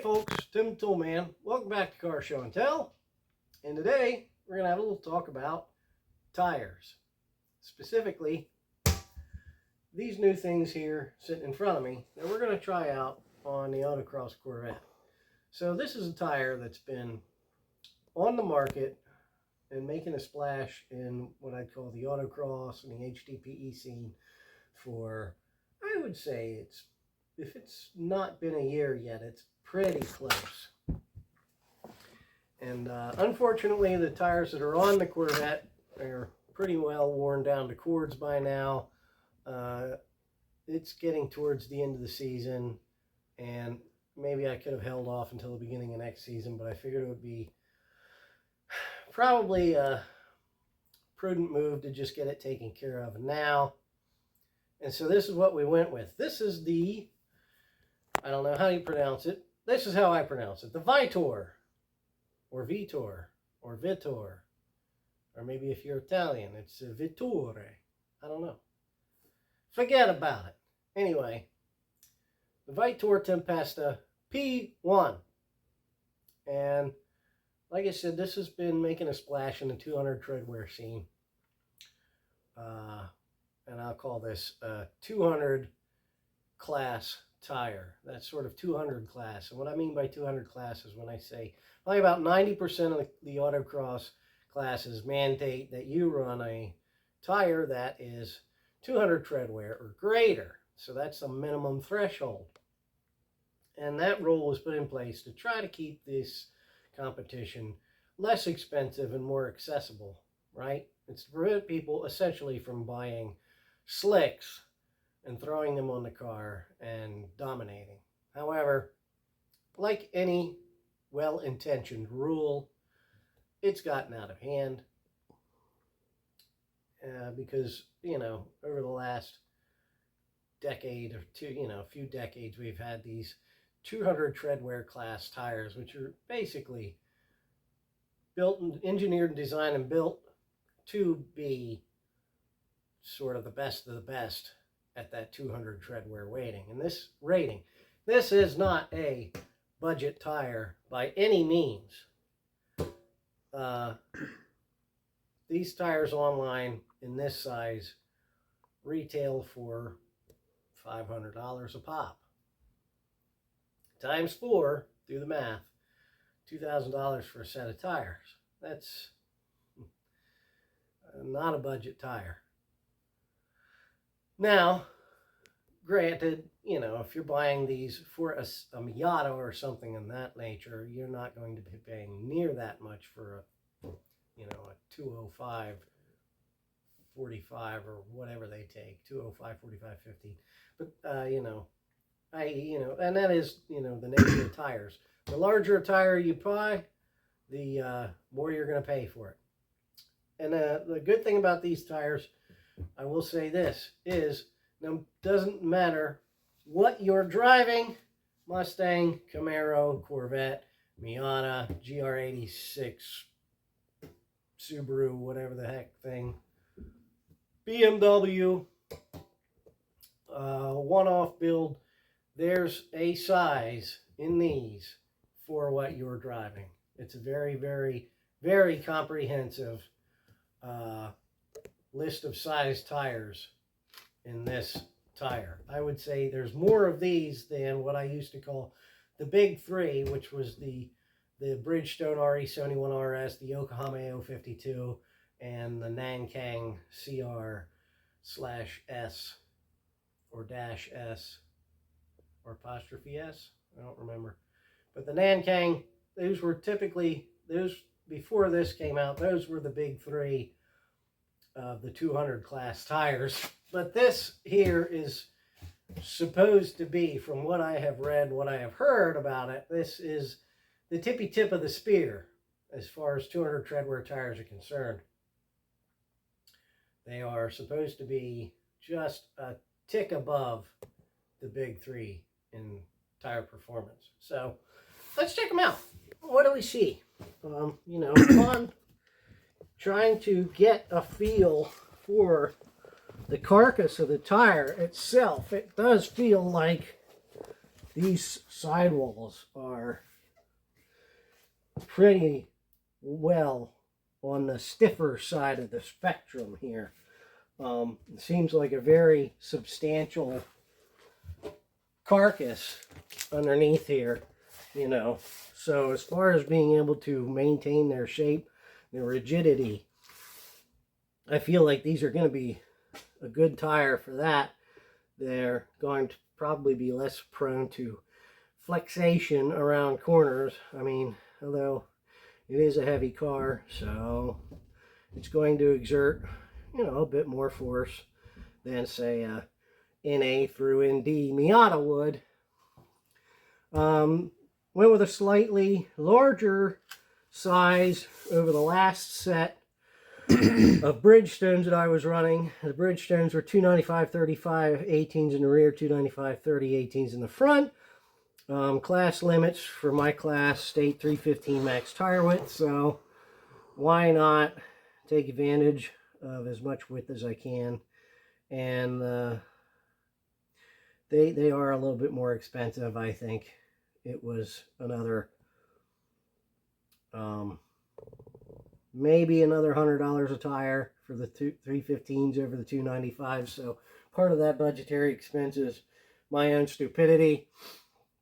folks, Tim Toolman. Welcome back to Car Show and Tell. And today we're going to have a little talk about tires. Specifically, these new things here sitting in front of me that we're going to try out on the Autocross Corvette. So this is a tire that's been on the market and making a splash in what I'd call the Autocross and the HDPE scene for, I would say if it's not been a year yet, it's pretty close. And unfortunately, the tires that are on the Corvette are pretty well worn down to cords by now. It's getting towards the end of the season, and maybe I could have held off until the beginning of next season, but I figured it would be probably a prudent move to just get it taken care of now. And so this is what we went with. This is the, I don't know how you pronounce it. This is how I pronounce it. The Vitour, or Vitour, or Vitour. Or maybe if you're Italian, it's Vitour. I don't know. Forget about it. Anyway, the Vitour Tempesta P1. And like I said, this has been making a splash in the 200 treadwear scene. And I'll call this a 200 class tire. That's sort of 200 class. And what I mean by 200 class is when I say probably about 90% of the autocross classes mandate that you run a tire that is 200 treadwear or greater. So that's the minimum threshold. And that rule was put in place to try to keep this competition less expensive and more accessible, right? It's to prevent people essentially from buying slicks and throwing them on the car and dominating. However, like any well-intentioned rule, it's gotten out of hand because, over the last decade or two, a few decades, we've had these 200 treadwear class tires, which are basically built and engineered and designed and built to be sort of the best of the best at that 200 treadwear rating. This is not a budget tire by any means. These tires online in this size retail for $500 a pop. Times 4, do the math, $2,000 for a set of tires. That's not a budget tire. Now, granted, if you're buying these for a Miata or something in that nature, you're not going to be paying near that much for a 205 45 or whatever they take, 205 45 50. But and that is the nature of tires. The larger a tire you buy, the more you're going to pay for it. And the good thing about these tires, I will say this, is it doesn't matter what you're driving, Mustang, Camaro, Corvette, Miata, GR86, Subaru, whatever the heck thing, BMW, one-off build, there's a size in these for what you're driving. It's a very, very, very comprehensive list of size tires in this tire. I would say there's more of these than what I used to call the big three, which was the Bridgestone RE71 RS, the Yokohama AO52, and the Nankang CR/S or -S or apostrophe S. I don't remember. But the Nankang, those were typically, before this came out, those were the big three of the 200 class tires. But this here is supposed to be, from what I have read, what I have heard about it, this is the tippy tip of the spear as far as 200 treadwear tires are concerned. They are supposed to be just a tick above the big three in tire performance. So let's check them out. What do we see? On trying to get a feel for the carcass of the tire itself, it does feel like these sidewalls are pretty well on the stiffer side of the spectrum here. It seems like a very substantial carcass underneath here, you know. So as far as being able to maintain their shape, their rigidity, I feel like these are going to be a good tire for that. They're going to probably be less prone to flexation around corners. I mean, although it is a heavy car, so it's going to exert, you know, a bit more force than, say, a NA through ND Miata would. Went with a slightly larger size over the last set of Bridgestones that I was running. The Bridgestones were 295/35 18s in the rear, 295/30 18s in the front. Class limits for my class state 315 max tire width, so why not take advantage of as much width as I can. And they are a little bit more expensive. I think it was another maybe another $100 a tire for the 315s over the 295s. So part of that budgetary expense is my own stupidity,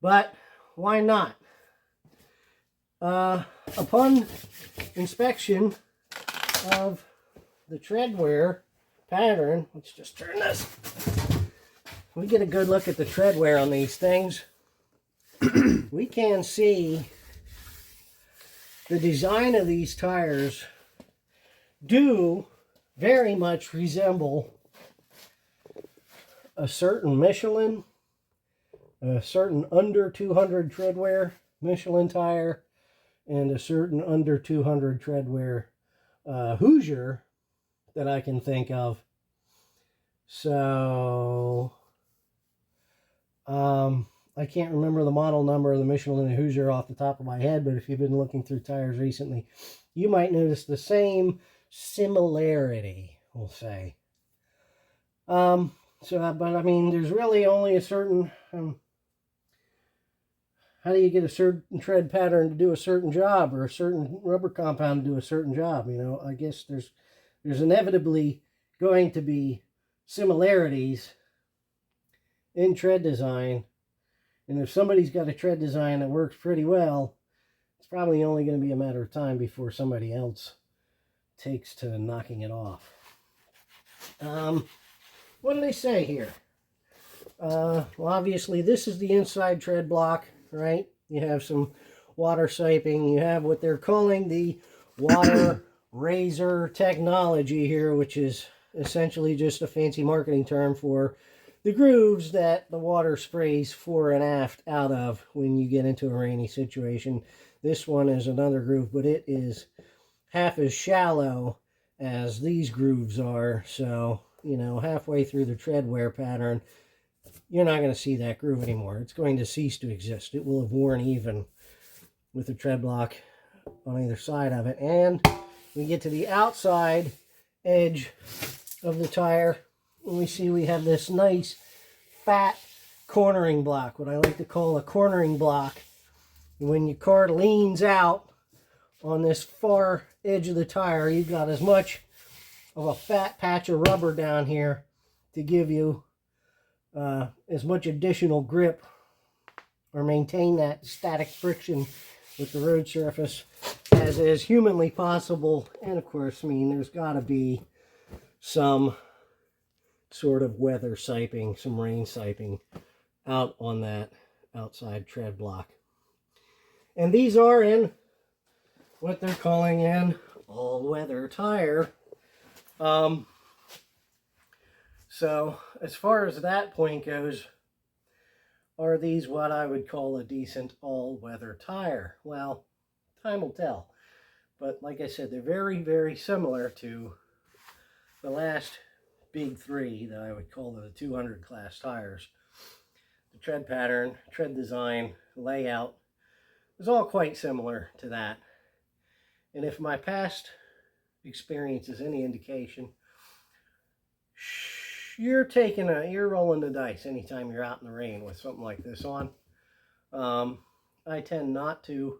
but why not? Upon inspection of the tread wear pattern, let's just turn this. We get a good look at the tread wear on these things. We can see the design of these tires do very much resemble a certain Michelin, a certain under 200 tread wear Michelin tire, and a certain under 200 tread wear Hoosier that I can think of. So I can't remember the model number of the Michelin and Hoosier off the top of my head, but if you've been looking through tires recently, you might notice the same similarity, we'll say. But I mean, there's really only a certain, how do you get a certain tread pattern to do a certain job, or a certain rubber compound to do a certain job? You know, I guess there's inevitably going to be similarities in tread design. And if somebody's got a tread design that works pretty well, it's probably only going to be a matter of time before somebody else takes to knocking it off. What do they say here? Well, obviously, this is the inside tread block, right? You have some water siping. You have what they're calling the water razor technology here, which is essentially just a fancy marketing term for the grooves that the water sprays fore and aft out of when you get into a rainy situation. This one is another groove, but it is half as shallow as these grooves are. So, you know, halfway through the tread wear pattern, you're not going to see that groove anymore. It's going to cease to exist. It will have worn even with the tread block on either side of it. And we get to the outside edge of the tire, and we see we have this nice fat cornering block, what I like to call a cornering block. When your car leans out on this far edge of the tire, you've got as much of a fat patch of rubber down here to give you as much additional grip or maintain that static friction with the road surface as is humanly possible. And of course, I mean, there's got to be some sort of weather siping, some rain siping out on that outside tread block. And these are in what they're calling an all-weather tire. So as far as that point goes, are these what I would call a decent all-weather tire? Well, time will tell. But like I said, they're very, very similar to the last big three that I would call the 200 class tires. The tread pattern, tread design, layout is all quite similar to that. And if my past experience is any indication, you're rolling the dice anytime you're out in the rain with something like this on. I tend not to.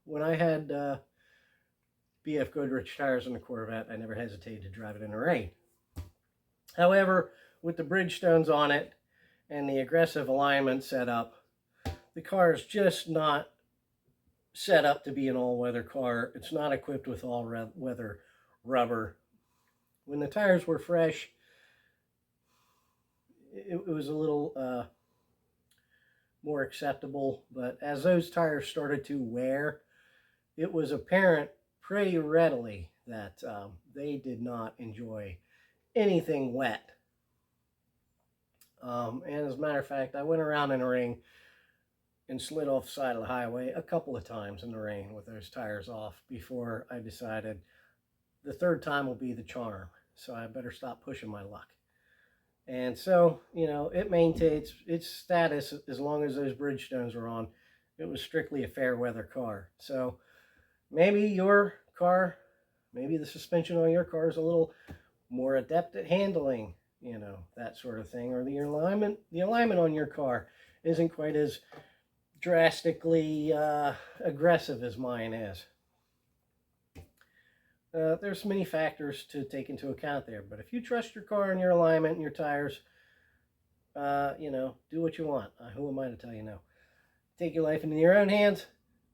When I had BF Goodrich tires on the Corvette, I never hesitated to drive it in the rain. However, with the Bridgestones on it and the aggressive alignment set up, the car is just not set up to be an all-weather car. It's not equipped with all-weather rubber. When the tires were fresh, it was a little more acceptable, but as those tires started to wear, it was apparent pretty readily that they did not enjoy anything wet. And as a matter of fact, I went around in the ring and slid off the side of the highway a couple of times in the rain with those tires off before I decided the third time will be the charm. So I better stop pushing my luck. And so, you know, it maintains its status as long as those Bridgestones were on. It was strictly a fair weather car. So maybe your car, maybe the suspension on your car is a little more adept at handling, you know, that sort of thing. Or the alignment on your car isn't quite as drastically aggressive as mine is. There's many factors to take into account there, but if you trust your car and your alignment and your tires, you know, do what you want. Who am I to tell you no? Take your life into your own hands.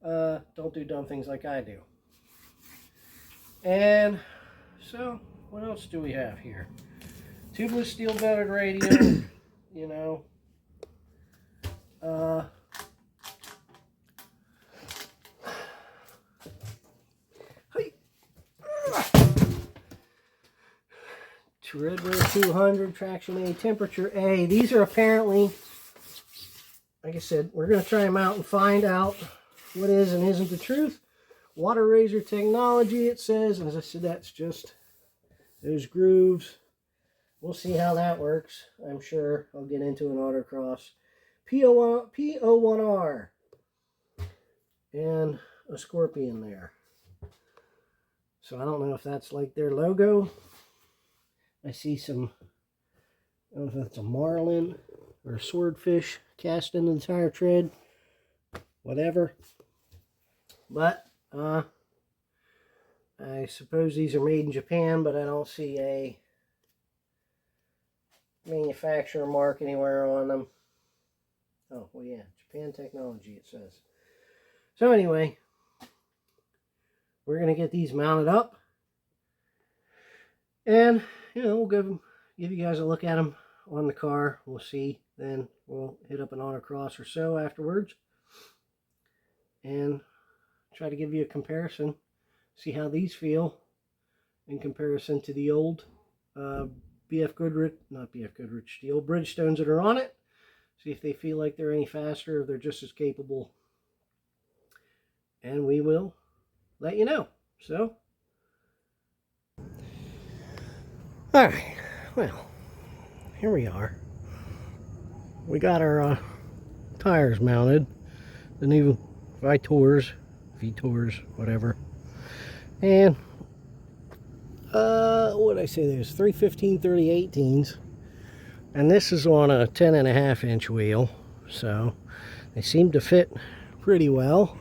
Don't do dumb things like I do. And so, what else do we have here? Tubeless steel belted radio, you know. Redbird 200, traction A, temperature A. These are apparently, like I said, we're going to try them out and find out what is and isn't the truth. Water razor technology, it says. As I said, that's just those grooves. We'll see how that works. I'm sure I'll get into an autocross. P01R. And a scorpion there. So I don't know if that's like their logo. I see some, I don't know if that's a marlin or a swordfish cast into the tire tread, whatever. But I suppose these are made in Japan, but I don't see a manufacturer mark anywhere on them. Oh, well, yeah, Japan technology, it says. So anyway, we're going to get these mounted up. And, you know, we'll give you guys a look at them on the car. We'll see. Then we'll hit up an autocross or so afterwards. And try to give you a comparison. See how these feel in comparison to the old BF Goodrich, not BF Goodrich, the old Bridgestones that are on it. See if they feel like they're any faster, if they're just as capable. And we will let you know. So, alright, well, here we are. We got our tires mounted, the new Vitours, whatever. And, what did I say, there's 315 3018s. And this is on a 10.5 inch wheel, so they seem to fit pretty well.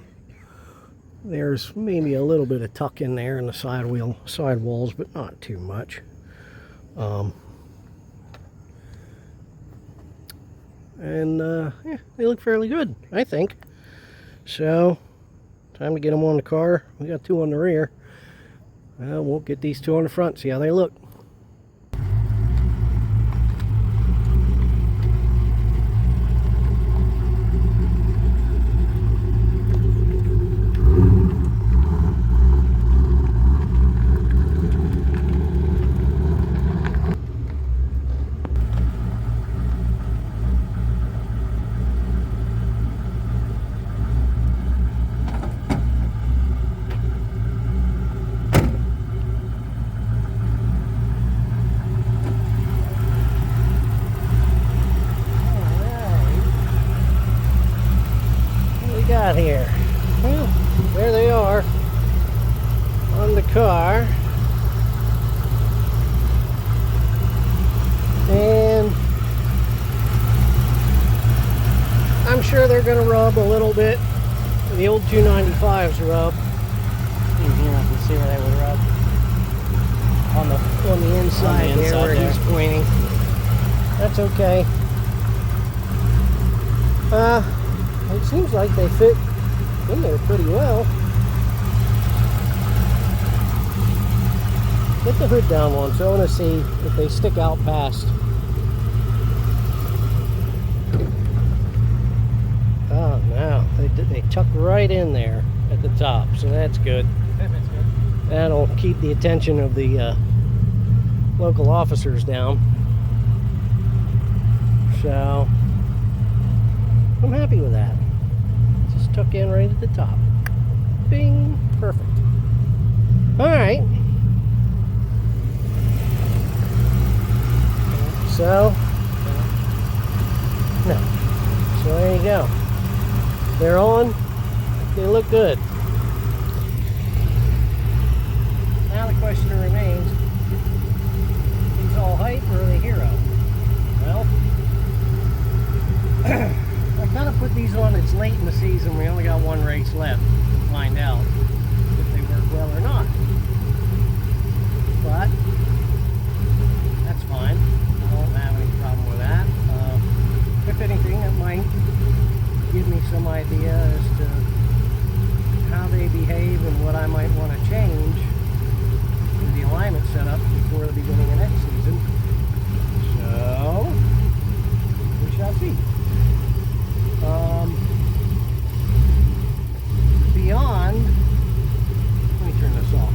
There's maybe a little bit of tuck in there in the side walls, but not too much. Yeah, they look fairly good, I think. So, time to get them on the car. We got two on the rear. We'll get these two on the front, see how they look. Here, well, there they are on the car, and sure they're going to rub a little bit. The old 295s rub. In here, I can see where they would rub. On the inside, there where he's pointing. That's okay. It seems like they fit in there pretty well. Get the hood down once. I want to see if they stick out past. Oh no, they tuck right in there at the top, so that's good. That'll keep the attention of the local officers down. So I'm happy with that. Just tuck in right at the top. Bing, perfect. All right. So no. So there you go. They're on. They look good. Now the question remains, these all hype or are they hero? Well, I kind of put these on, it's late in the season, we only got one race left to find out if they work well or not. But that's fine. I don't have any problem with that. If anything, it might give me some idea as to how they behave and what I might want to change in the alignment setup before the beginning of next season. So we shall see. Beyond, let me turn this off.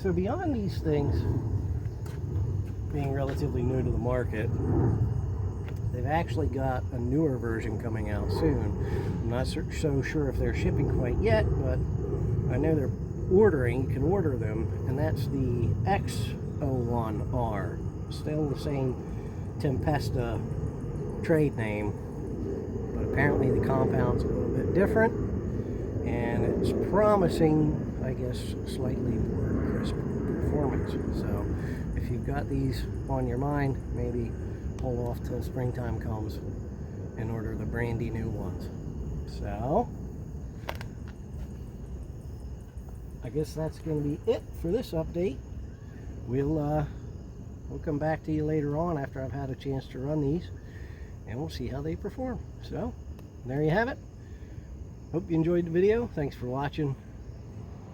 So beyond these things being relatively new to the market, they've actually got a newer version coming out soon. I'm not so sure if they're shipping quite yet, but I know they're ordering. You can order them, and that's the X01R. Still the same Tempesta trade name, but apparently the compound's a little bit different, and it's promising, I guess, slightly more crisp performance. So if you've got these on your mind, maybe hold off till springtime comes and order the brandy new ones. So I guess that's going to be it for this update. We'll come back to you later on after I've had a chance to run these, and we'll see how they perform. So there you have it. Hope you enjoyed the video. Thanks for watching,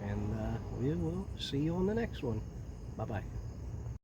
and we will see you on the next one. Bye-bye.